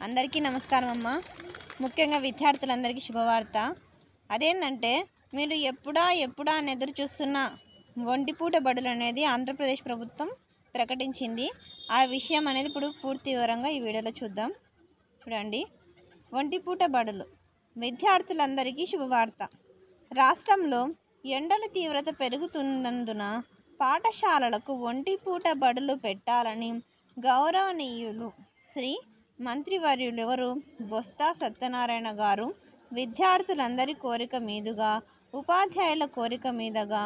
అందరికీ నమస్కారం అమ్మ. ముఖ్యంగా విద్యార్థులందరికీ శుభవార్త. అదేంటంటే మీరు ఎప్పుడా అని ఎదురు చూస్తున్న ఒంటిపూట బడులు అనేది ఆంధ్రప్రదేశ్ ప్రభుత్వం ప్రకటించింది. ఆ విషయం అనేది ఇప్పుడు పూర్తి వివరంగా ఈ వీడియోలో చూద్దాం. చూడండి, ఒంటిపూట బడులు విద్యార్థులందరికీ శుభవార్త. రాష్ట్రంలో ఎండల తీవ్రత పెరుగుతున్నందున పాఠశాలలకు ఒంటిపూట బడులు పెట్టాలని గౌరవనీయులు శ్రీ మంత్రివర్యులెవరు బొత్స సత్యనారాయణ గారు విద్యార్థులందరి కోరిక మీదుగా, ఉపాధ్యాయుల కోరిక మీదుగా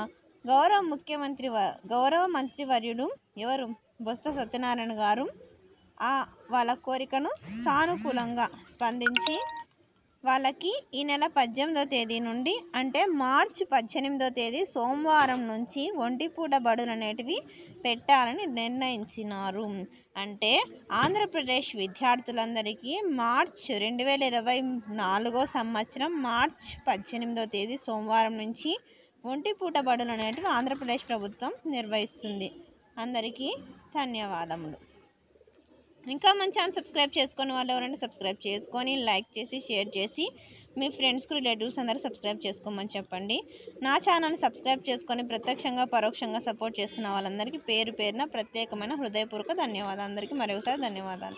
గౌరవ మంత్రివర్యులు ఎవరు బొత్స సత్యనారాయణ గారు వాళ్ళ కోరికను సానుకూలంగా స్పందించి వాళ్ళకి ఈ నెల 18వ తేదీ నుండి అంటే మార్చి 18వ తేదీ సోమవారం నుంచి ఒంటిపూట బడులు అనేటివి పెట్టాలని నిర్ణయించినారు. అంటే ఆంధ్రప్రదేశ్ విద్యార్థులందరికీ మార్చ్ 2024 సంవత్సరం మార్చి 18వ తేదీ సోమవారం నుంచి ఒంటిపూట బడులు అనేటివి ఆంధ్రప్రదేశ్ ప్రభుత్వం నిర్వహిస్తుంది. అందరికీ ధన్యవాదములు. ఇంకా మన ఛానల్ సబ్స్క్రైబ్ చేసుకొని వాళ్ళు ఎవరైనా సబ్స్క్రైబ్ చేసుకొని లైక్ చేసి షేర్ చేసి మీ ఫ్రెండ్స్కి రిలేటివ్స్ అందరూ సబ్స్క్రైబ్ చేసుకోమని చెప్పండి. నా ఛానల్ని సబ్స్క్రైబ్ చేసుకొని ప్రత్యక్షంగా పరోక్షంగా సపోర్ట్ చేస్తున్న వాళ్ళందరికీ పేరు పేరున ప్రత్యేకమైన హృదయపూర్వక ధన్యవాదాలు. అందరికీ మరొకసారి ధన్యవాదాలు.